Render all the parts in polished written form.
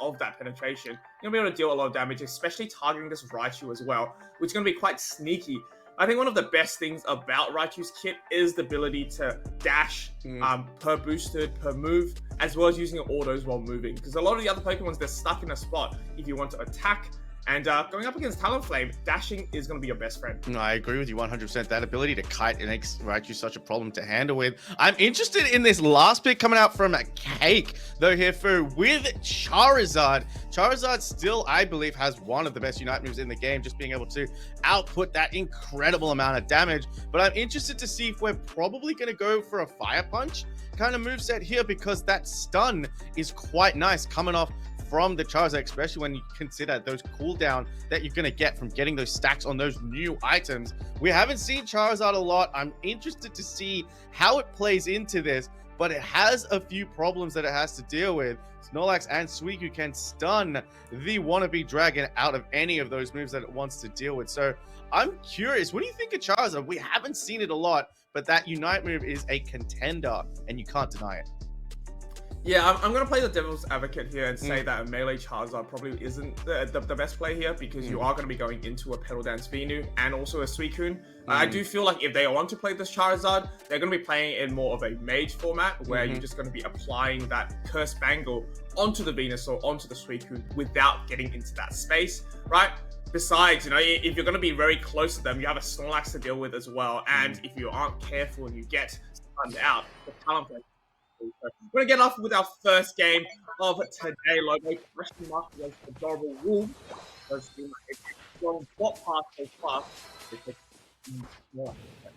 of that penetration, you're going to be able to deal a lot of damage, especially targeting this Raichu as well, which is going to be quite sneaky. I think one of the best things about Raichu's kit is the ability to dash per boosted, per move, as well as using autos while moving. Because a lot of the other Pokemons, they're stuck in a spot if you want to attack. And going up against Talonflame, dashing is going to be your best friend. No, I agree with you 100%. That ability to kite makes Raichu such a problem to handle with. I'm interested in this last pick coming out from Cake, though, here for with Charizard. Charizard still, I believe, has one of the best Unite moves in the game, just being able to output that incredible amount of damage. But I'm interested to see if we're probably going to go for a Fire Punch kind of moveset here, because that stun is quite nice coming off from the Charizard, especially when you consider those cooldown that you're going to get from getting those stacks on those new items. We haven't seen Charizard a lot. I'm interested to see how it plays into this, but it has a few problems that it has to deal with. Snorlax and Suicune can stun the wannabe dragon out of any of those moves that it wants to deal with. So I'm curious, what do you think of Charizard? We haven't seen it a lot, but that Unite move is a contender, and you can't deny it. Yeah, I'm going to play the devil's advocate here and say that a melee Charizard probably isn't the best play here, because you are going to be going into a Petal Dance Venu and also a Suicune. I do feel like if they want to play this Charizard, they're going to be playing in more of a mage format, where you're just going to be applying that Curse Bangle onto the Venusaur, onto the Suicune, without getting into that space, right? Besides, you know, if you're going to be very close to them, you have a Snorlax to deal with as well, and if you aren't careful and you get stunned out, the Talonflame. We're going to get off with our first game of today, Lobo. Question mark against Adorable Wolf. Those seem like a strong bot path so far.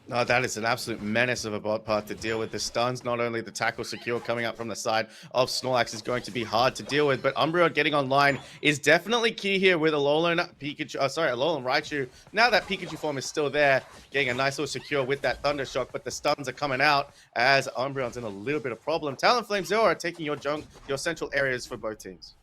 No, that is an absolute menace of a bot path to deal with. The stuns, not only the tackle secure coming up from the side of Snorlax is going to be hard to deal with, but Umbreon getting online is definitely key here with Alolan Raichu. Now that Pikachu form is still there, getting a nice little secure with that Thunder Shock, but the stuns are coming out as Umbreon's in a little bit of problem. Talonflame, Zora taking your central areas for both teams.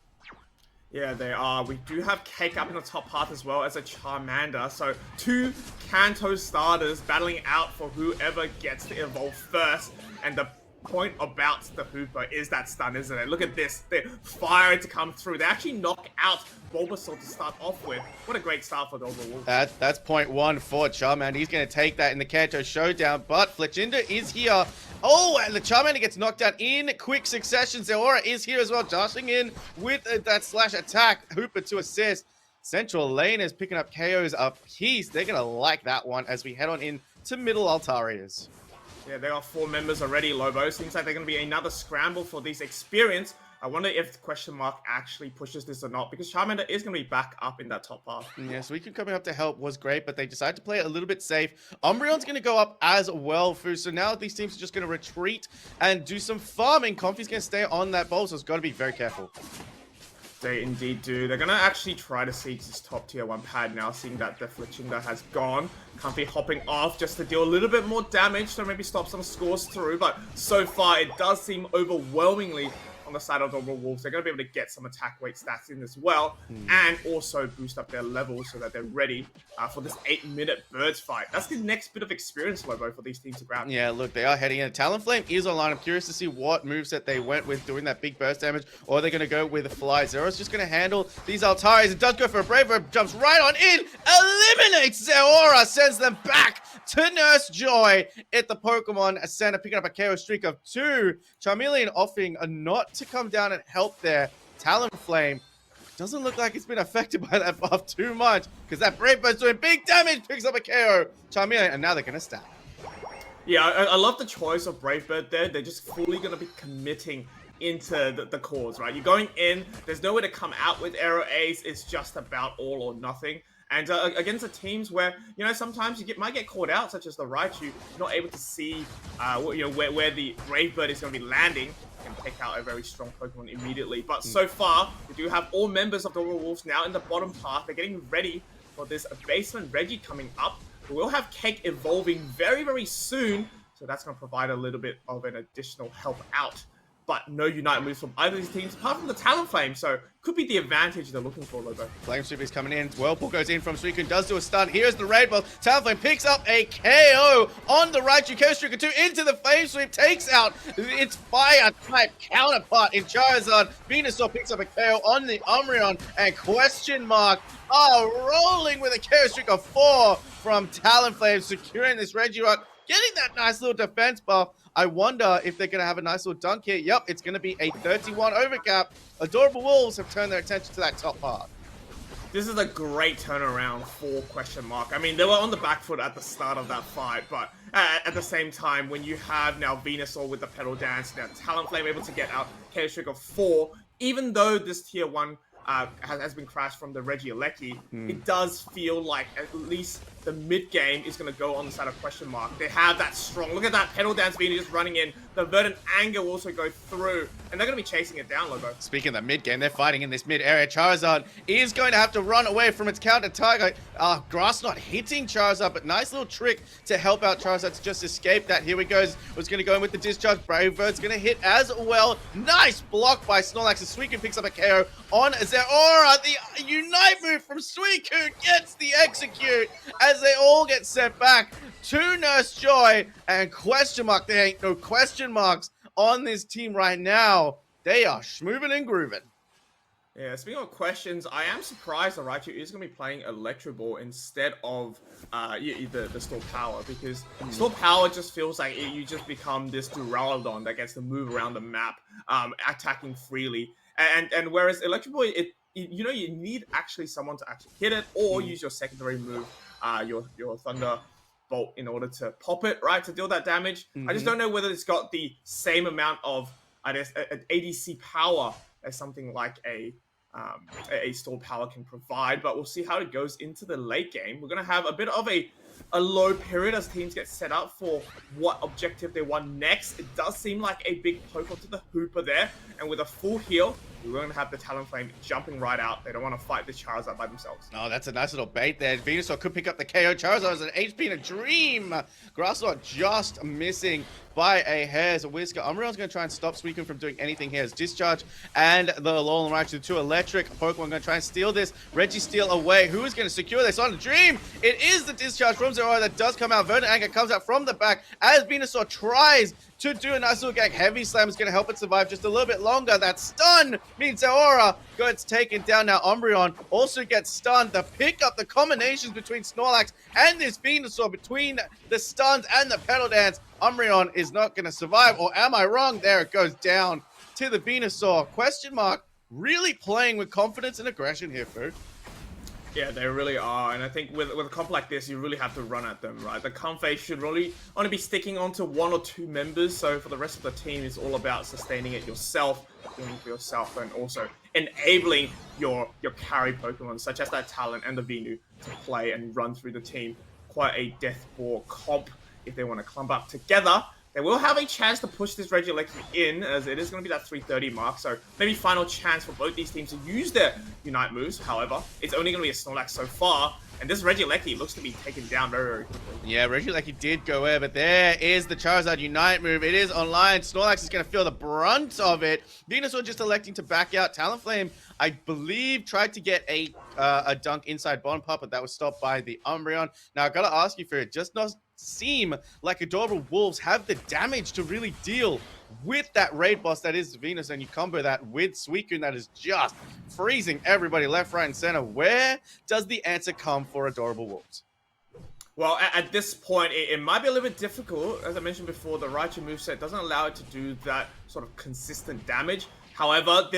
Yeah, they are. We do have Cake up in the top path as well as a Charmander. So 2 Kanto starters battling out for whoever gets to evolve first. And the point about the Hooper is that stun, isn't it? Look at this. They're firing to come through. They actually knock out Bulbasaur to start off with. What a great start for the overall. That's point 1 for Charmander. He's going to take that in the Kanto Showdown, but Fletchinder is here. Oh, and the Charmander gets knocked out in quick succession. Zora is here as well, dashing in with that slash attack. Hooper to assist. Central lane is picking up KOs a piece. They're going to like that one as we head on in to middle Altarias. Yeah, there are 4 members already, Lobo. Seems like they're going to be another scramble for this experience. I wonder if question mark actually pushes this or not, because Charmander is going to be back up in that top path. Yeah, Suicune coming up to help was great, but they decided to play it a little bit safe. Umbreon's going to go up as well, Fu. So now these teams are just going to retreat and do some farming. Comfy's going to stay on that ball, so it's got to be very careful. They indeed do. They're going to actually try to siege this top tier 1 pad now, seeing that the Fletchinder has gone. Comfy hopping off just to deal a little bit more damage, so maybe stop some scores through. But so far, it does seem overwhelmingly on the side of the Wolves. They're going to be able to get some attack weight stats in as well, and also boost up their levels so that they're ready for this 8-minute birds fight. That's the next bit of experience, Lobo, for these teams to grab. Yeah, look, they are heading in. Talonflame is online. I'm curious to see what moveset they went with doing that big burst damage, or are they going to go with a Fly? Zero's just going to handle these Altarias. It does go for a Brave Bird, jumps right on in, eliminates Zora, sends them back to Nurse Joy at the Pokemon Center, picking up a KO streak of 2. Charmeleon offering a not to come down and help there. Talonflame doesn't look like it's been affected by that buff too much, because that Brave Bird's doing big damage, picks up a KO. Charmeleon, and now they're going to stack. Yeah, I love the choice of Brave Bird there. They're just fully going to be committing into the cause, right? You're going in, there's nowhere to come out with Aero Ace. It's just about all or nothing. And against the teams where, you know, sometimes you might get caught out, such as the Raichu, not able to see where the Brave Bird is going to be landing, and take out a very strong Pokemon immediately. But so far, we do have all members of the Wolves now in the bottom path. They're getting ready for this Basement Reggie coming up. We will have Cake evolving very, very soon, so that's going to provide a little bit of an additional help out. but no Unite moves from either of these teams, apart from the Talonflame, so could be the advantage they're looking for, Lobo. Flame Sweep is coming in. Whirlpool goes in from Suicune, does do a stun. Here's the Raid Ball. Talonflame picks up a KO on the Raichu. KO Striker 2 into the Flame Sweep, takes out its fire-type counterpart in Charizard. Venusaur picks up a KO on the Umbreon, and question mark rolling with a KO Striker 4 from Talonflame, securing this Regirock, getting that nice little defense buff. I wonder if they're going to have a nice little dunk here. Yep, it's going to be a 31 overcap. Adorable Wolves have turned their attention to that top part. This is a great turnaround for question mark. I mean, they were on the back foot at the start of that fight, but at the same time, when you have now Venusaur with the Petal Dance, now Talonflame able to get out Chaos Trigger 4, even though this tier 1 has been crashed from the Regieleki, it does feel like at least the mid game is going to go on the side of question mark. They have that strong, look at that Petal Dance Venu just running in, the Verdant Anger will also go through, and they're going to be chasing it down, Lobo. Speaking of the mid game, they're fighting in this mid area. Charizard is going to have to run away from its counter target. Grass not hitting Charizard, but nice little trick to help out Charizard to just escape that. Here we go. Was going to go in with the discharge. Brave Bird's going to hit as well. Nice block by Snorlax. Suicune picks up a KO on Zeraora. The Unite move from Suicune gets the execute as they all get sent back to Nurse Joy, and question mark. There ain't no question marks on this team right now. They are schmoving and grooving. Yeah, speaking of questions, I am surprised that Raichu is going to be playing Electro Ball instead of the Store Power, because Store Power just feels like you just become this Duraludon that gets to move around the map, attacking freely. And whereas Electro Ball, you need actually someone to actually hit it, or use your secondary move, your Thunder Bolt, in order to pop it, right, to deal that damage. I just don't know whether it's got the same amount of, I guess, an ADC power as something like a Store Power can provide, but we'll see how it goes into the late game. We're going to have a bit of a low period as teams get set up for what objective they want next. It does seem like a big poke onto the Hooper there, and with a full heal, we're going to have the Talonflame jumping right out. They don't want to fight this Charizard by themselves. Oh, that's a nice little bait there. Venusaur could pick up the KO. Charizard is an HP in a dream. Grasslord just missing by a hair's whisker. Umbreon's going to try and stop Suicune from doing anything here. As Discharge and the Alolan Raichu, the two electric Pokemon, going to try and steal this. Registeel away. Who is going to secure this on a dream? It is the Discharge from Zeraora that does come out. Verdant Anger comes out from the back as Venusaur tries to do a nice little gag. Heavy Slam is going to help it survive just a little bit longer. That stun means Zeraora gets taken down. Now Umbreon also gets stunned. The pickup, the combinations between Snorlax and this Venusaur, between the stuns and the Petal Dance, Umbreon is not going to survive. Or am I wrong? There it goes down to the Venusaur. Question mark. Really playing with confidence and aggression here, Fu. Yeah, they really are, and I think with a comp like this, you really have to run at them, right? The comp phase should really only be sticking onto 1 or 2 members, so for the rest of the team, it's all about sustaining it yourself, doing it for yourself, and also enabling your carry Pokemon, such as that Talon and the Venu, to play and run through the team. Quite a death ball comp if they want to clump up together. They will have a chance to push this Regieleki in, as it is going to be that 330 mark, so maybe final chance for both these teams to use their Unite moves. However, it's only going to be a Snorlax so far, and this Regieleki looks to be taken down very, very quickly. Yeah, Regieleki did go there, but there is the Charizard Unite move. It is online. Snorlax is going to feel the brunt of it. Venusaur just electing to back out. Talonflame, I believe, tried to get a dunk inside bottom part, but that was stopped by the Umbreon. Now, I got to ask you, for it just not seem like Adorable Wolves have the damage to really deal with that raid boss that is Venus, and you combo that with Suicune that is just freezing everybody left, right, and center. Where does the answer come for Adorable Wolves? Well, at this point, it might be a little bit difficult. As I mentioned before, the Raichu moveset doesn't allow it to do that sort of consistent damage. However,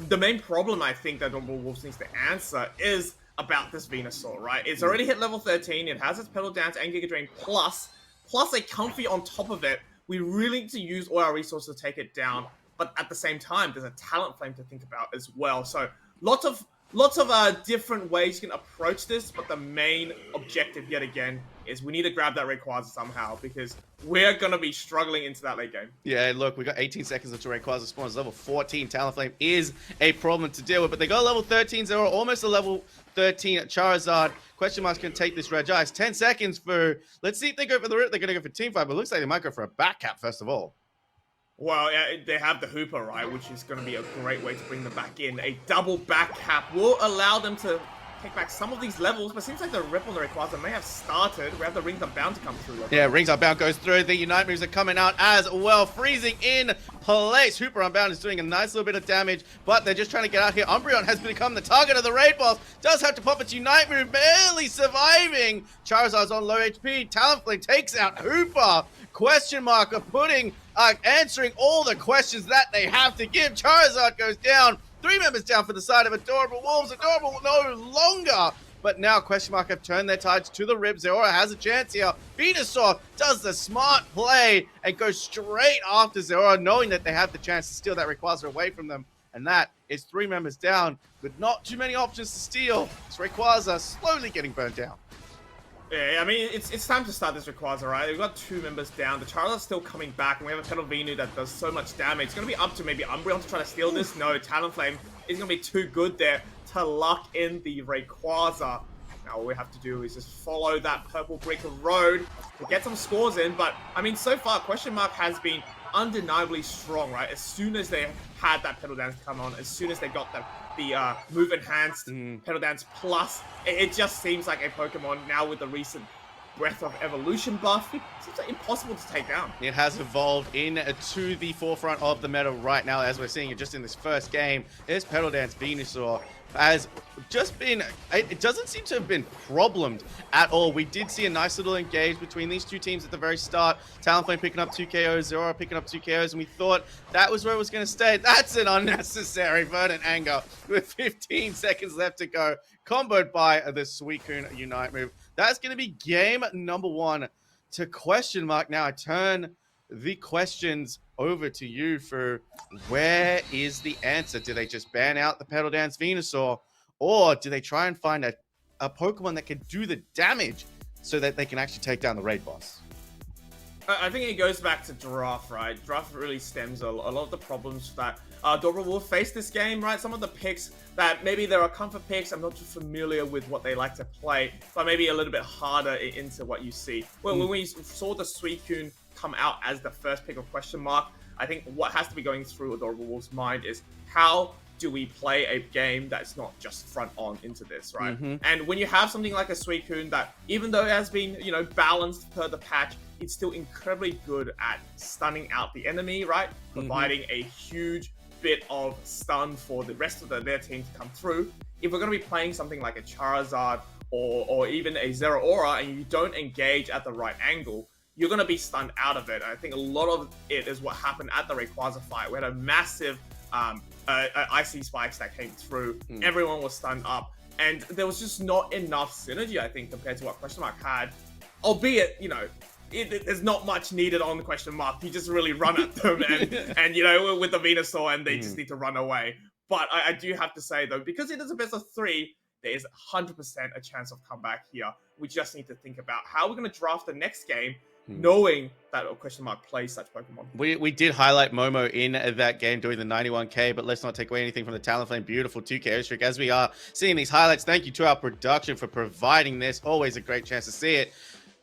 the main problem I think that Adorable Wolves needs to answer is about this Venusaur, right? It's already hit level 13, it has its Petal Dance and Giga Drain plus a Comfy on top of it. We really need to use all our resources to take it down, but at the same time, there's a Talonflame to think about as well. So lots of different ways you can approach this, but the main objective yet again is we need to grab that Rayquaza somehow, because we're going to be struggling into that late game. Yeah, look, we got 18 seconds until Rayquaza spawns. Level 14 Talonflame is a problem to deal with, but they got level 13, Zero, almost a level 13 Charizard. Question marks can take this Regice. 10 seconds for, let's see if they go for the rip. They're going to go for team fight, but it looks like they might go for a back cap first of all. Well, yeah, they have the Hooper, right, which is going to be a great way to bring them back in. A double back cap will allow them to take back some of these levels, but it seems like the Ripple and the Rayquaza may have started. We have the Rings Unbound to come through. Yeah, Rings Unbound goes through. The Unite moves are coming out as well, freezing in place. Hooper Unbound is doing a nice little bit of damage, but they're just trying to get out here. Umbreon has become the target of the raid boss. Does have to pop its Unite move, barely surviving. Charizard's on low HP. Talonflame takes out Hooper. Question mark are answering all the questions that they have to give. Charizard goes down. 3 members down for the side of Adorable Wolves. Adorable no longer. But now question mark have turned their tides to the rib. Zeraora has a chance here. Venusaur does the smart play and goes straight after Zeraora, knowing that they have the chance to steal that Rayquaza away from them. And that is 3 members down with not too many options to steal. It's Rayquaza slowly getting burned down. Yeah, I mean, it's time to start this Rayquaza, right? We've got 2 members down. The Charizard's still coming back, and we have a Petal Venu that does so much damage. It's going to be up to maybe Umbreon to try to steal this. No, Talonflame is going to be too good there to lock in the Rayquaza. Now all we have to do is just follow that purple brick road to get some scores in. But, I mean, so far, question mark has been undeniably strong, right? As soon as they had that Petal Dance come on, as soon as they got the move enhanced Petal Dance Plus, it just seems like a Pokemon now with the recent Breath of Evolution buff. It seems like impossible to take down. It has evolved into the forefront of the meta right now, as we're seeing it just in this first game. This Petal Dance Venusaur has just been, it doesn't seem to have been problemed at all. We did see a nice little engage between these 2 teams at the very start. Talonflame picking up 2 KOs, Zeraora picking up 2 KOs, and we thought that was where it was going to stay. That's an unnecessary Verdant Anger with 15 seconds left to go, comboed by the Suicune Unite move. That's going to be game number 1 to question mark. Now I turn the questions over to you for where is the answer? Do they just ban out the Petal Dance Venusaur, or do they try and find a Pokemon that can do the damage so that they can actually take down the raid boss? I think it goes back to draft, right? Draft really stems a lot of the problems that Dora will face this game, right? Some of the picks that maybe there are comfort picks, I'm not too familiar with what they like to play, but maybe a little bit harder into what you see. Well, when we saw the Suicune come out as the first pick of question mark, I think what has to be going through Adorable Wolf's mind is how do we play a game that's not just front on into this, right? And when you have something like a Suicune that, even though it has been, you know, balanced per the patch, it's still incredibly good at stunning out the enemy, right? Providing a huge bit of stun for the rest of their team to come through. If we're going to be playing something like a Charizard or even a Zeraora and you don't engage at the right angle, you're going to be stunned out of it. And I think a lot of it is what happened at the Rayquaza fight. We had a massive icy spikes that came through. Everyone was stunned up. And there was just not enough synergy, I think, compared to what question mark had. Albeit, you know, there's not much needed on the question mark. You just really run at them and you know, with the Venusaur, and they just need to run away. But I do have to say, though, because it is a best of 3, there is 100% a chance of comeback here. We just need to think about how we're going to draft the next game, knowing that question mark plays such Pokemon. We did highlight Momo in that game doing the 91k, but let's not take away anything from the Talonflame beautiful 2k streak as we are seeing these highlights. Thank you to our production for providing this. Always a great chance to see it.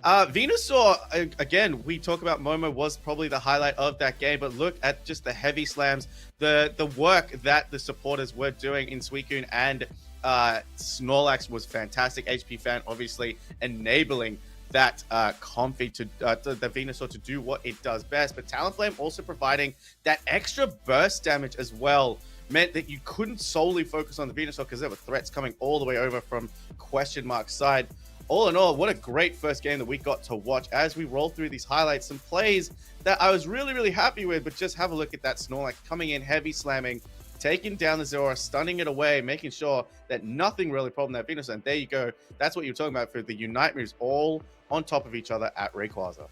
Venusaur, again, we talk about Momo was probably the highlight of that game, but look at just the heavy slams, the work that the supporters were doing in Suicune and Snorlax was fantastic. HP fan obviously enabling that Comfy to the Venusaur to do what it does best, but Talonflame also providing that extra burst damage as well meant that you couldn't solely focus on the Venusaur because there were threats coming all the way over from question mark side. All in all, what a great first game that we got to watch as we roll through these highlights. Some plays that I was really, really happy with, but just have a look at that Snorlax coming in, heavy slamming, taking down the Zeraora, stunning it away, making sure that nothing really problem that Venusaur. And there you go. That's what you're talking about for the Unite moves all on top of each other at Rayquaza.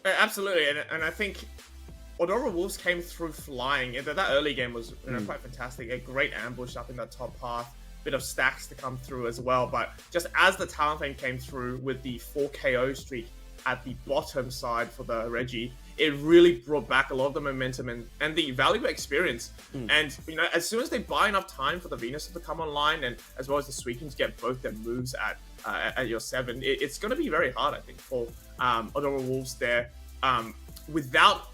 Absolutely, and I think Adorable Wolves came through flying. That early game was quite fantastic. A great ambush up in that top path. Bit of stacks to come through as well, but just as the Talonflame came through with the 4 KO streak at the bottom side for the Reggie, it really brought back a lot of the momentum and the valuable experience. And, you know, as soon as they buy enough time for the Venusaur to come online, and as well as the Suicune to get both their moves at your 7, it's going to be very hard, I think, for Adorable Wolves there. Without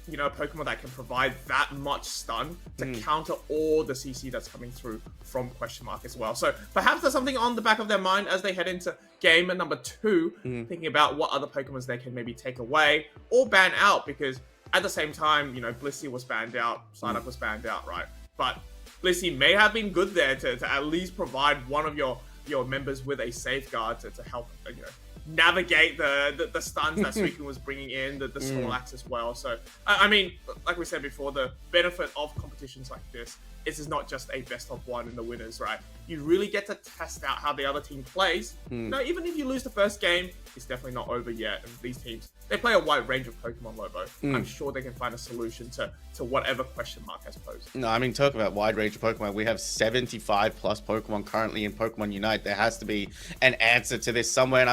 you know, a Pokemon that can provide that much stun to counter all the CC that's coming through from Question Mark as well. So perhaps there's something on the back of their mind as they head into game number 2, thinking about what other Pokemons they can maybe take away or ban out, because at the same time, you know, Blissey was banned out, Psyduck was banned out, right? But Blissey may have been good there to at least provide one of your members with a safeguard to help, you know, navigate the stuns that Suicune was bringing in, the Snorlax as well. So, I mean, like we said before, the benefit of competitions like this is not just a best of one in the winners, right? You really get to test out how the other team plays. No, even if you lose the first game, it's definitely not over yet. And these teams, they play a wide range of Pokemon, Lobo. I'm sure they can find a solution to whatever Question Mark has posed. No, I mean, talk about wide range of Pokemon. We have 75 plus Pokemon currently in Pokemon Unite. There has to be an answer to this somewhere. And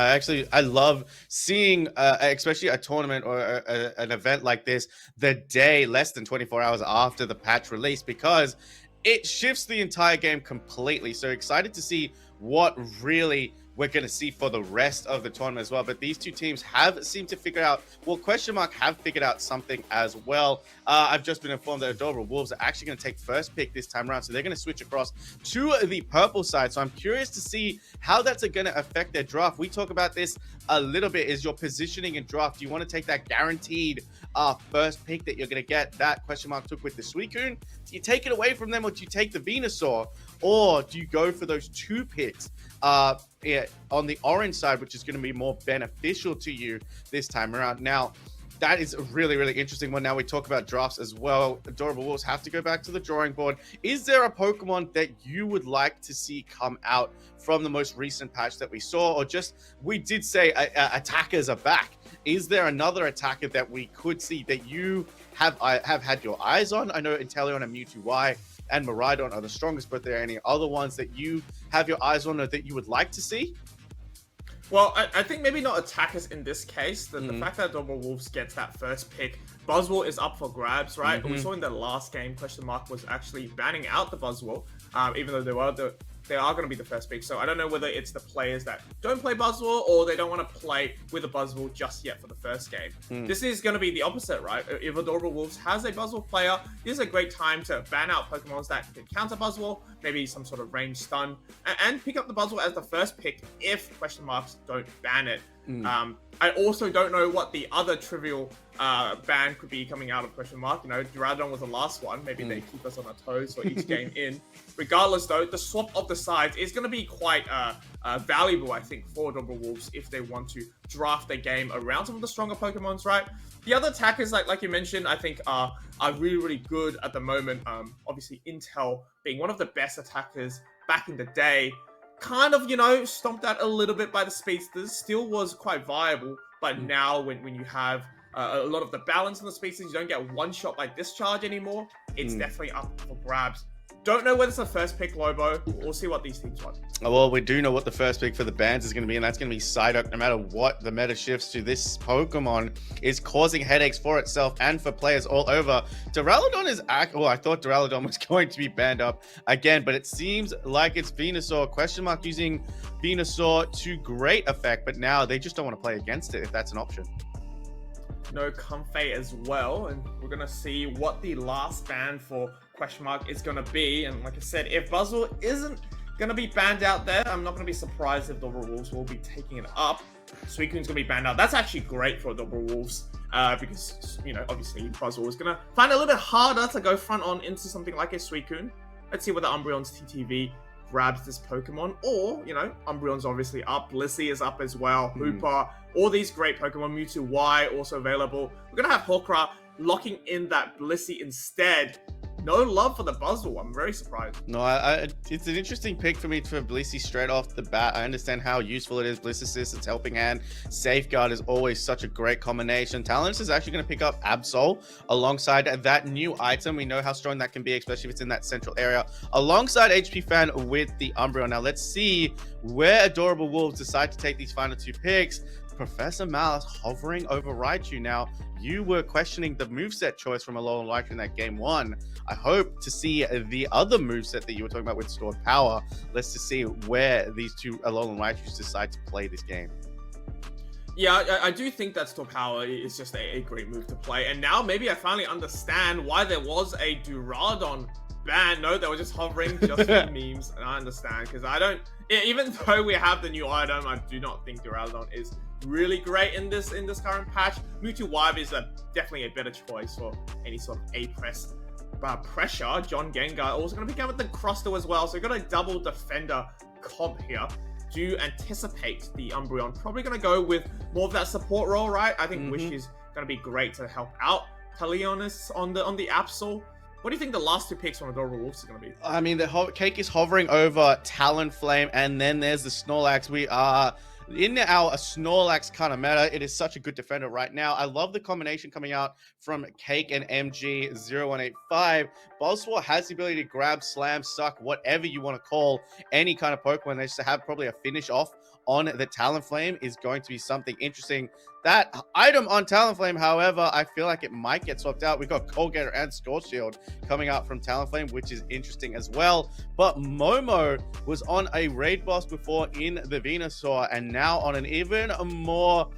I love seeing, especially a tournament or an event like this, the day less than 24 hours after the patch release, because it shifts the entire game completely. So excited to see what really we're going to see for the rest of the tournament as well. But these two teams have seemed to figure out, well, Question Mark have figured out something as well. I've just been informed that Adorable Wolves are actually going to take first pick this time around. So they're going to switch across to the purple side. So I'm curious to see how that's going to affect their draft. We talk about this a little bit, is your positioning in draft. Do you want to take that guaranteed first pick that you're going to get, that Question Mark took with the Suicune? Do you take it away from them, or do you take the Venusaur? Or do you go for those 2 picks on the orange side, which is going to be more beneficial to you this time around? Now, that is a really, really interesting one. Now we talk about drafts as well. Adorable Wolves have to go back to the drawing board. Is there a Pokemon that you would like to see come out from the most recent patch that we saw? Or just, we did say attackers are back. Is there another attacker that we could see that you have had your eyes on? I know Inteleon and Mewtwo Y and Miraidon are the strongest, but are there any other ones that you have your eyes on or that you would like to see? Well, I think maybe not attackers in this case. The fact that Adorable Wolves gets that first pick, Buzzwole is up for grabs, right? We saw in the last game, Question Mark was actually banning out the Buzzwole, even though they are going to be the first pick. So I don't know whether it's the players that don't play Buzzwole or they don't want to play with a Buzzwole just yet for the first game. This is going to be the opposite, right? If Adorable Wolves has a Buzzwole player, this is a great time to ban out Pokemons that can counter Buzzwole, maybe some sort of range stun, and pick up the Buzzwole as the first pick if Question Marks don't ban it. I also don't know what the other trivial ban could be coming out of Question Mark. You know, Duraludon was the last one. Maybe they keep us on our toes for each game in. Regardless, though, the swap of the sides is going to be quite valuable, I think, for Adorable Wolves if they want to draft their game around some of the stronger Pokemons, right? The other attackers, like you mentioned, I think are really, really good at the moment. Obviously, Intel being one of the best attackers back in the day, kind of, you know, stomped out a little bit by the speedsters, still was quite viable, but now when you have a lot of the balance in the speedsters, you don't get one shot by discharge anymore, it's definitely up for grabs. Don't know whether it's the first pick, Lobo. We'll see what these teams want. Well, we do know what the first pick for the bans is going to be, and that's going to be Psyduck. No matter what the meta shifts to, this Pokemon is causing headaches for itself and for players all over. Duraludon is... Oh, I thought Duraludon was going to be banned up again, but it seems like it's Venusaur. Question Mark using Venusaur to great effect, but now they just don't want to play against it if that's an option. No Comfey as well, and we're going to see what the last ban for Question Mark is going to be. And like I said, if Buzzwole isn't going to be banned out there, I'm not going to be surprised if Adorable Wolves will be taking it up. Suicune's going to be banned out. That's actually great for Adorable Wolves because, you know, obviously Buzzwole is going to find it a little bit harder to go front on into something like a Suicune. Let's see whether Umbreon's TTV grabs this Pokemon, or, you know, Umbreon's obviously up, Blissey is up as well, Hooper, all these great Pokemon, Mewtwo Y also available. We're going to have Hawkra locking in that Blissey instead. No love for the Buzzwole. I'm very surprised. No, it's an interesting pick for me for Blissey straight off the bat. I understand how useful it is. Bliss Assist, it's helping hand. Safeguard is always such a great combination. Talents is actually going to pick up Absol alongside that new item. We know how strong that can be, especially if it's in that central area. Alongside HP Fan with the Umbreon. Now let's see where Adorable Wolves decide to take these final 2 picks. Professor Malice hovering over Raichu. Now, you were questioning the moveset choice from Alolan Raichu in that game 1. I hope to see the other moveset that you were talking about with Stored Power. Let's just see where these 2 Alolan Raichus decide to play this game. Yeah, I do think that Store Power is just a great move to play. And now maybe I finally understand why there was a Duraludon ban. No, they were just hovering just for the memes. And I understand, because I don't... Even though we have the new item, I do not think Duraludon is really great in this current patch. Mewtwo Wibe is definitely a better choice for any sort of A-press pressure. John Gengar also going to be going with the Crustle as well. So we've got a double defender comp here. Do anticipate the Umbreon probably going to go with more of that support role, right? I think Wish is going to be great to help out Talionis on the Absol. What do you think the last two picks on Adorable Wolves are going to be? I mean, the cake is hovering over Talonflame, and then there's the Snorlax. We are in our Snorlax kind of meta. It is such a good defender right now. I love the combination coming out from Cake and MG0185. Buzzsaw has the ability to grab, slam, suck, whatever you want to call any kind of Pokemon. They just have probably a finish off on the Talonflame is going to be something interesting. That item on Talonflame, however, I feel like it might get swapped out. We've got Colgator and Scorch Shield coming out from Talonflame, which is interesting as well. But Momo was on a raid boss before in the Venusaur, and now on an even more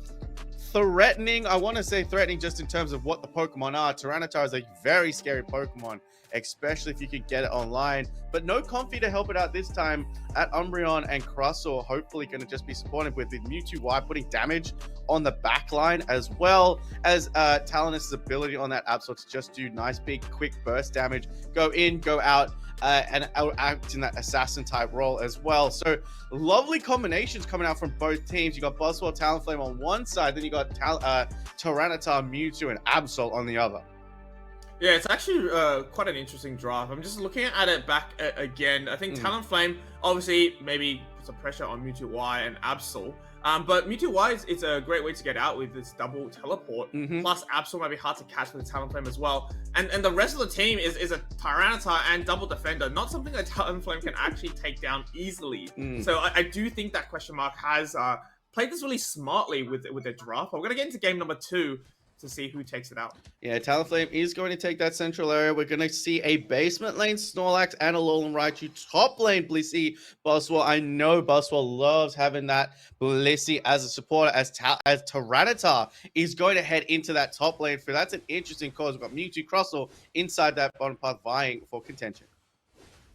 threatening, I want to say threatening just in terms of what the Pokemon are. Tyranitar is a very scary Pokemon, especially if you could get it online. But no Comfy to help it out this time at Umbreon and Crustle. Hopefully going to just be supported with the Mewtwo Y putting damage on the back line, as well as Talonus' ability on that Absol to just do nice big quick burst damage, go in, go out, and act in that assassin type role as well. So lovely combinations coming out from both teams. You got Buzzwole, Talonflame on one side, then you got Tyranitar, Mewtwo, and Absol on the other. Yeah, it's actually quite an interesting draft. I'm just looking at it back again. I think Talonflame obviously maybe puts some pressure on Mewtwo Y and Absol. But Mewtwo Y is a great way to get out with this double teleport. Plus, Absol might be hard to catch with the Talonflame as well. And the rest of the team is a Tyranitar and double defender. Not something that Talonflame can actually take down easily. So I do think that question mark has played this really smartly with their draft. We're going to get into game number 2 to see who takes it out. Yeah, Talonflame is going to take that central area. We're going to see a basement lane Snorlax and a Alolan Raichu. Top lane Blissey Buzzwole. I know Buzzwole loves having that Blissey as a supporter, as Tyranitar is going to head into that top lane. For that's an interesting cause. We've got Mewtwo, Crustle inside that bottom path vying for contention.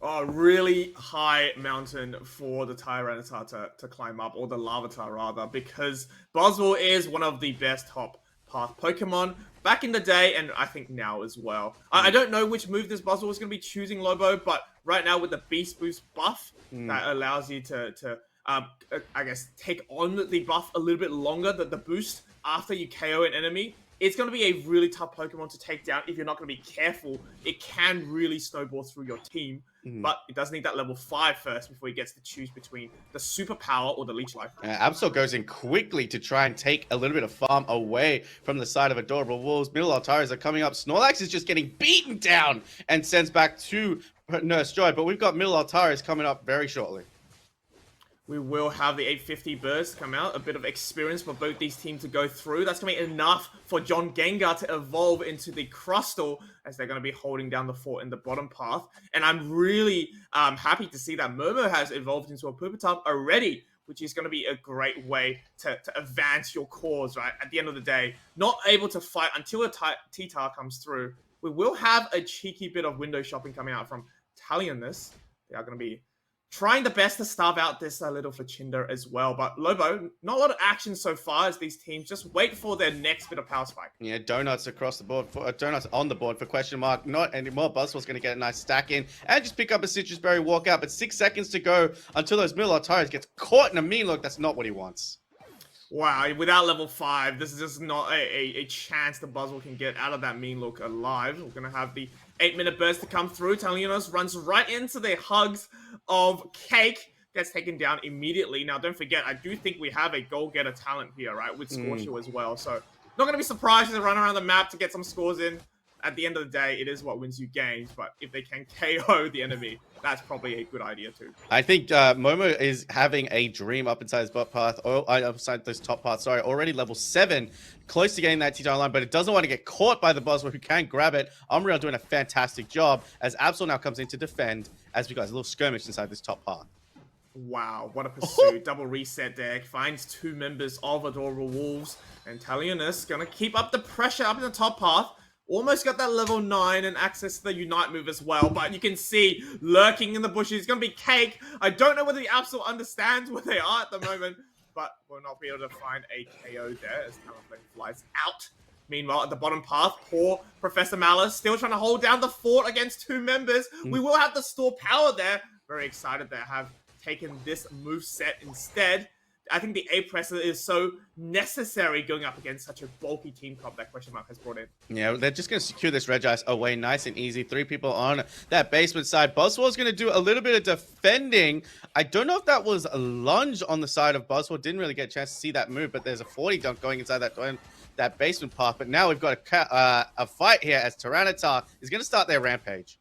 Oh, really high mountain for the Tyranitar to climb up, or the Larvitar rather, because Buzzwole is one of the best top path Pokemon back in the day, and I think now as well. I don't know which move this Buzzwole is going to be choosing, Lobo, but right now with the Beast Boost buff, that allows you to I guess, take on the buff a little bit longer, the boost after you KO an enemy. It's going to be a really tough Pokemon to take down if you're not going to be careful. It can really snowball through your team, but it does need that level 5 first before he gets to choose between the Superpower or the Leech Life. Absol goes in quickly to try and take a little bit of farm away from the side of Adorable Wolves. Middle Altaris are coming up. Snorlax is just getting beaten down and sends back to Nurse Joy, but we've got Middle Altaris coming up very shortly. We will have the 850 burst come out. A bit of experience for both these teams to go through. That's going to be enough for John Gengar to evolve into the Crustle, as they're going to be holding down the fort in the bottom path. And I'm really happy to see that Momo has evolved into a Pupitar already, which is going to be a great way to advance your cause, right? At the end of the day, not able to fight until a T-Tar comes through. We will have a cheeky bit of window shopping coming out from Talionus. They are going to be trying the best to starve out this little Flachinder as well. But Lobo, not a lot of action so far as these teams just wait for their next bit of power spike. Yeah, donuts across the board, donuts on the board for question mark. Not anymore. Buzzwole's going to get a nice stack in and just pick up a Citrus Berry, walk out. But 6 seconds to go until those Middle Altaris gets caught in a mean look. That's not what he wants. Wow, without level 5, this is just not a chance the Buzzwole can get out of that mean look alive. We're going to have the 8-minute burst to come through. Talionis runs right into the hugs of Cake. Gets taken down immediately. Now, don't forget, I do think we have a goal-getter talent here, right? With Scorchio as well. So, not going to be surprised if they run around the map to get some scores in. At the end of the day, it is what wins you games. But if they can KO the enemy, that's probably a good idea too. I think Momo is having a dream up inside his butt path, or upside this top path, sorry, already level 7, close to getting that T-Tar line, but it doesn't want to get caught by the Buzzwole, who can grab it. Umbreon doing a fantastic job, as Absol now comes in to defend, as we got a little skirmish inside this top path. Wow, what a pursuit. Double reset deck. Finds 2 members of Adorable Wolves. And Talionus gonna keep up the pressure up in the top path. Almost got that level 9 and access to the Unite move as well. But you can see lurking in the bushes. It's gonna be Cake. I don't know whether the Absol understands where they are at the moment. But will not be able to find a KO there as Talonflame flies out. Meanwhile, at the bottom path, poor Professor Malice still trying to hold down the fort against 2 members. We will have to store power there. Very excited to have taken this move set instead. I think the A presser is so necessary going up against such a bulky team comp that Question Mark has brought in. Yeah, they're just going to secure this Regice away nice and easy. 3 people on that basement side. Buzzwell's going to do a little bit of defending. I don't know if that was a lunge on the side of Buzzwell. Didn't really get a chance to see that move, but there's a 40 dunk going inside that basement path. But now we've got a fight here as Tyranitar is going to start their rampage.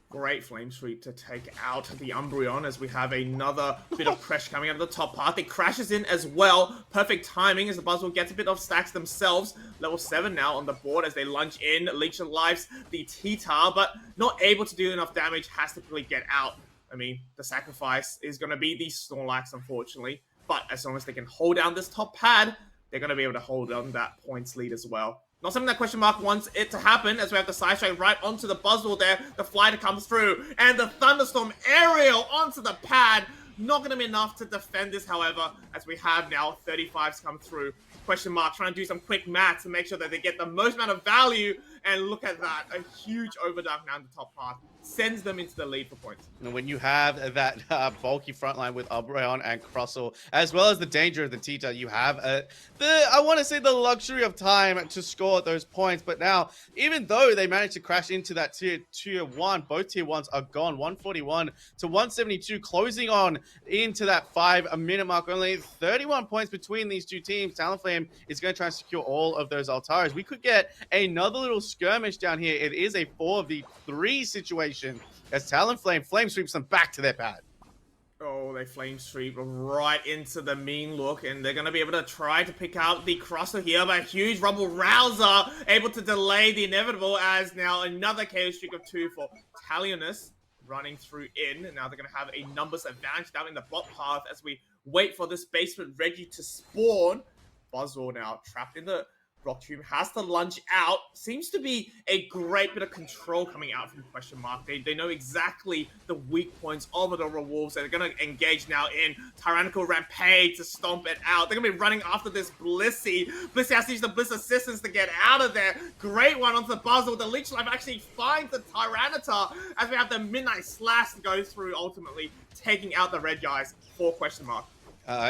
Great flame sweep to take out the Umbreon as we have another bit of pressure coming out of the top path. It crashes in as well. Perfect timing as the Buzzwell gets a bit of stacks themselves. Level 7 now on the board as they lunge in. Leech of Lives the T-Tar, but not able to do enough damage. Has to really get out. I mean, the sacrifice is going to be the Snorlax, unfortunately. But as long as they can hold down this top pad, they're going to be able to hold on that points lead as well. Not something that Question Mark wants it to happen, as we have the side strike right onto the Buzzwell there. The Flighter comes through, and the Thunderstorm Aerial onto the pad. Not going to be enough to defend this, however, as we have now 35s come through. Question Mark trying to do some quick maths to make sure that they get the most amount of value. And look at that, a huge overdunk now in the top path. Sends them into the lead for points. And when you have that bulky front line with Umbreon and Crossel, as well as the danger of the Tita, you have I want to say the luxury of time to score those points. But now, even though they managed to crash into that tier 1, both tier 1s are gone. 141 to 172, closing on into that 5-minute mark. Only 31 points between these two teams. Talonflame is going to try and secure all of those Altaras. We could get another little skirmish down here. It is a 4v3 situation as Talonflame flame sweeps them back to their pad. Oh, they flame sweep right into the mean look, and they're going to be able to try to pick out the crosser here, but a huge Rumble Rouser able to delay the inevitable as now another KO streak of 2 for Talionus running through in. And now they're going to have a numbers advantage down in the bot path as we wait for this basement Reggie to spawn. Buzzwell now trapped in the Rock Tomb, has to lunge out. Seems to be a great bit of control coming out from Question Mark. They know exactly the weak points of Adorable Wolves. They're going to engage now in Tyrannical Rampage to stomp it out. They're going to be running after this Blissey. Blissey has to use the Bliss Assistance to get out of there. Great one onto the Buzzwell. The Leech Life actually finds the Tyranitar as we have the Midnight Slash to go through, ultimately taking out the red guys for Question Mark.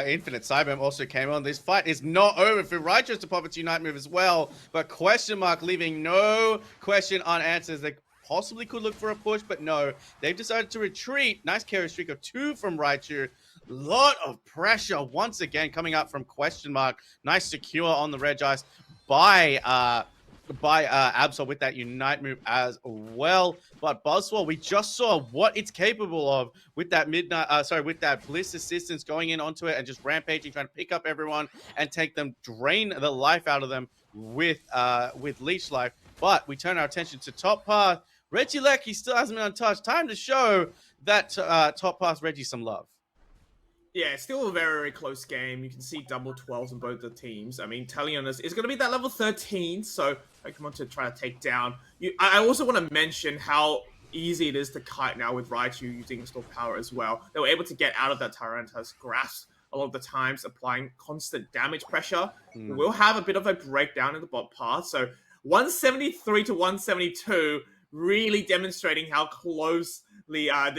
Infinite Cyberm also came on. This fight is not over for Righteous to pop its Unite move as well, but Question Mark leaving no question unanswered. They possibly could look for a push, but no. They've decided to retreat. Nice carry streak of 2 from Raichu. Lot of pressure once again coming up from Question Mark. Nice secure on the Regice by Absol with that Unite move as well. But Buzzwell, we just saw what it's capable of with that with that Bliss Assistance going in onto it and just rampaging, trying to pick up everyone and take them, drain the life out of them with Leech Life. But we turn our attention to top path. Regieleki still hasn't been untouched. Time to show that top path Reggie some love. Yeah, still a very, very close game. You can see double 12s on both the teams. I mean, Talionus is going to be that level 13, so I come on to try to take down. I also want to mention how easy it is to kite now with Raichu using Restore Power as well. They were able to get out of that Tyranitar's grasp a lot of the times, applying constant damage pressure. We will have a bit of a breakdown in the bot path, so 173 to 172, really demonstrating how closely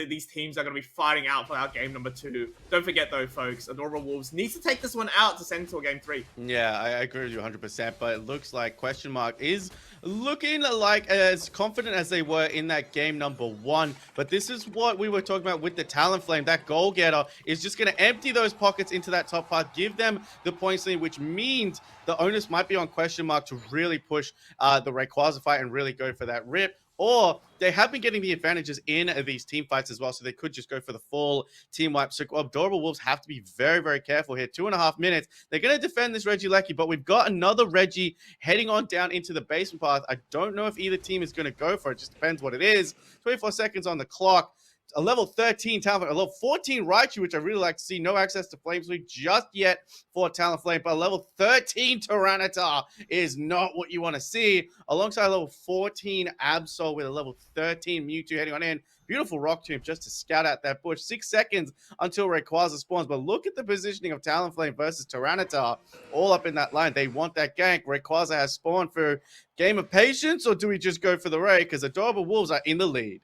these teams are going to be fighting out for our game number 2. Don't forget though, folks, Adorable Wolves needs to take this one out to send to a game 3. Yeah, I agree with you 100%, but it looks like Question Mark is looking like as confident as they were in that game number 1. But this is what we were talking about with the Talonflame. That goal getter is just going to empty those pockets into that top part, give them the points lead, which means the onus might be on Question Mark to really push the Rayquaza fight and really go for that rip. Or they have been getting the advantages in these team fights as well, so they could just go for the full team wipe. So Adorable Wolves have to be very, very careful here. 2.5 minutes. They're going to defend this Regieleki, but we've got another Reggie heading on down into the basement path. I don't know if either team is going to go for it. Just depends what it is. 24 seconds on the clock. a level 13 Talonflame, a level 14 Raichu, which I really like to see. No access to Flame Sweep just yet for Talonflame, but a level 13 Tyranitar is not what you want to see. Alongside a level 14 Absol with a level 13 Mewtwo heading on in. Beautiful Rock Tomb just to scout out that bush. 6 seconds until Rayquaza spawns, but look at the positioning of Talonflame versus Tyranitar all up in that line. They want that gank. Rayquaza has spawned for game of patience, or do we just go for the raid? Because Adorable Wolves are in the lead.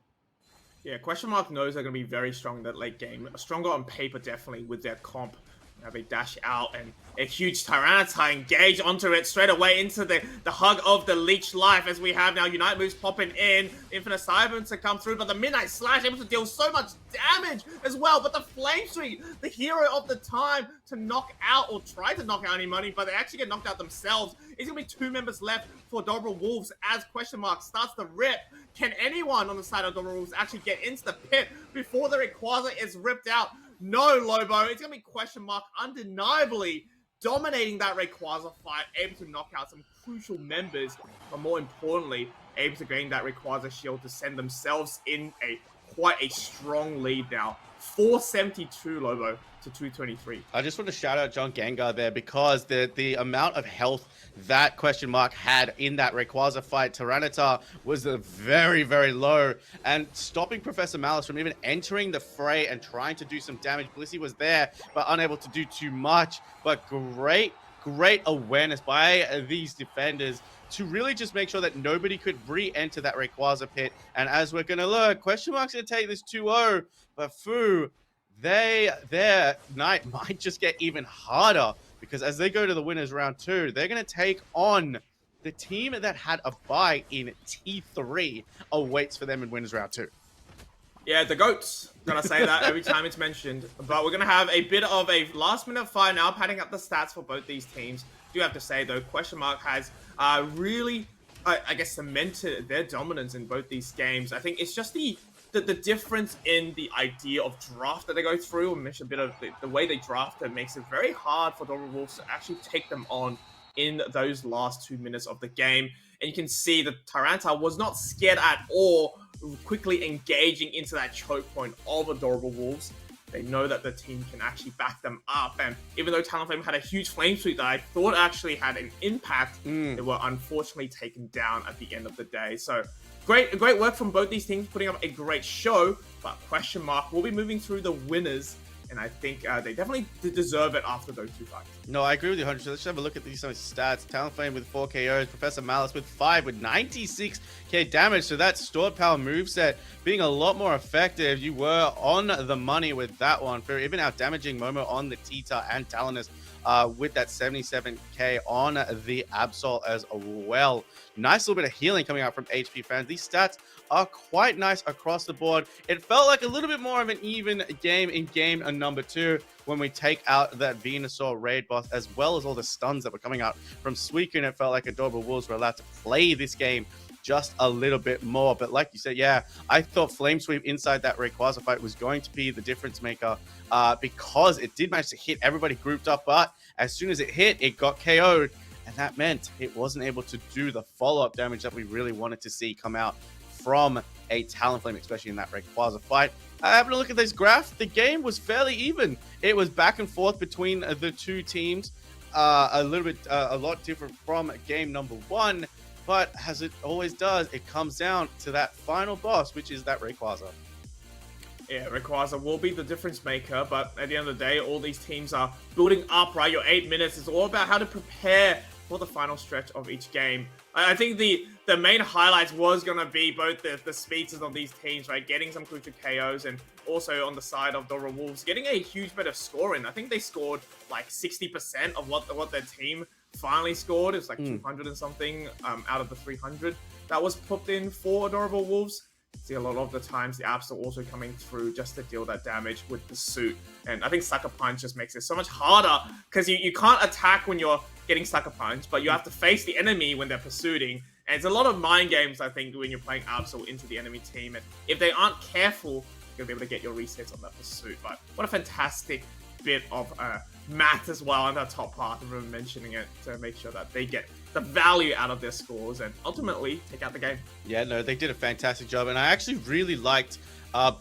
Yeah, Question Mark knows they're going to be very strong in that late game. Stronger on paper, definitely, with their comp. Now they dash out, and a huge Tyranitar engage onto it straight away into the hug of the Leech Life, as we have now Unite moves popping in. Infinite Cyber to come through, but the Midnight Slash able to deal so much damage as well. But the Flame Sweep, the hero of the time, to knock out, or try to knock out any money, but they actually get knocked out themselves. It's going to be 2 members left for Adorable Wolves as Question Mark starts to rip. Can anyone on the side of Adorable Wolves actually get into the pit before the Rayquaza is ripped out? No, Lobo. It's going to be Question Mark undeniably dominating that Rayquaza fight, able to knock out some crucial members, but more importantly, able to gain that Rayquaza shield to send themselves in quite a strong lead now. 472, Lobo, to 223. I just want to shout out John Gengar there, because the amount of health that Question Mark had in that Rayquaza fight, Tyranitar, was very, very low, and stopping Professor Malice from even entering the fray and trying to do some damage. Blissey was there, but unable to do too much. But great awareness by these defenders to really just make sure that nobody could re-enter that Rayquaza pit. And as we're going to learn, Question Mark's going to take this 2-0, but Fu, their night might just get even harder, because as they go to the winners round 2, they're going to take on the team that had a bye in T3 awaits for them in winners round 2. Yeah, the GOATs. Gonna say that every time it's mentioned. But we're gonna have a bit of a last-minute fight now, padding up the stats for both these teams. Do have to say, though, Question Mark has really, I guess, cemented their dominance in both these games. I think it's just the difference in the idea of draft that they go through. And mention a bit of the way they draft it makes it very hard for Adorable Wolves to actually take them on in those last 2 minutes of the game. And you can see that Tyranitar was not scared at all, quickly engaging into that choke point of Adorable Wolves. They know that the team can actually back them up, and even though Talonflame had a huge Flame Sweep that I thought actually had an impact, they were unfortunately taken down at the end of the day. So great work from both these teams, putting up a great show, but Question Mark will be moving through the winners, and I think they definitely deserve it after those 2 fights. No, I agree with you 100%. Let's just have a look at some stats. Talonflame with 4 KOs, Professor Malice with 5 with 96k damage. So that stored power moveset being a lot more effective. You were on the money with that one. For even out damaging Momo on the Tita and Talonus with that 77k on the Absol as well. Nice little bit of healing coming out from HP fans. These stats are quite nice across the board. It felt like a little bit more of an even game in game number 2 when we take out that Venusaur raid boss, as well as all the stuns that were coming out from Suicune. It felt like Adorable Wolves were allowed to play this game just a little bit more. But like you said, yeah, I thought Flame Sweep inside that Rayquaza fight was going to be the difference maker because it did manage to hit everybody grouped up, but as soon as it hit, it got KO'd, and that meant it wasn't able to do the follow-up damage that we really wanted to see come out from a Talonflame, especially in that Rayquaza fight. Having a look at this graph, the game was fairly even. It was back and forth between the 2 teams, a lot different from game number 1, but as it always does, it comes down to that final boss, which is that Rayquaza. Yeah, Rayquaza will be the difference maker, but at the end of the day, all these teams are building up, right? Your 8 minutes is all about how to prepare for the final stretch of each game. I think the main highlights was going to be both the speeds of these teams, right? Getting some crucial KOs, and also on the side of Adorable Wolves, getting a huge bit of scoring. I think they scored like 60% of what their team finally scored. It's like 200 and something out of the 300 that was put in for Adorable Wolves. See, a lot of the times the apps are also coming through just to deal that damage with the suit. And I think Sucker Punch just makes it so much harder, because you can't attack when you're getting Sucker Punch, but you have to face the enemy when they're pursuing. And it's a lot of mind games, I think, when you're playing Absol into the enemy team. And if they aren't careful, you'll be able to get your resets on that pursuit. But what a fantastic bit of math as well on that top part. I remember mentioning it to make sure that they get the value out of their scores and ultimately take out the game. Yeah, no, they did a fantastic job, and I actually really liked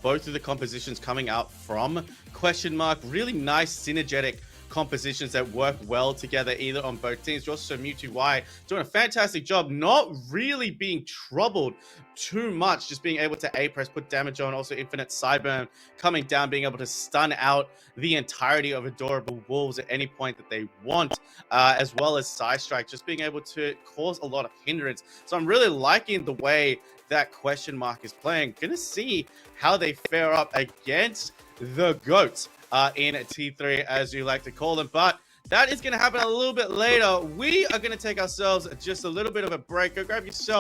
both of the compositions coming out from Question Mark. Really nice synergetic compositions that work well together either on both teams. Also, Mewtwo Y doing a fantastic job, not really being troubled too much, just being able to A-press, put damage on, also infinite Cyburn coming down, being able to stun out the entirety of Adorable Wolves at any point that they want, as well as Side Strike, just being able to cause a lot of hindrance. So I'm really liking the way that Question Mark is playing. Gonna see how they fare up against the GOATs in T3, as you like to call them. But that is going to happen a little bit later. We are going to take ourselves just a little bit of a break. Go grab yourself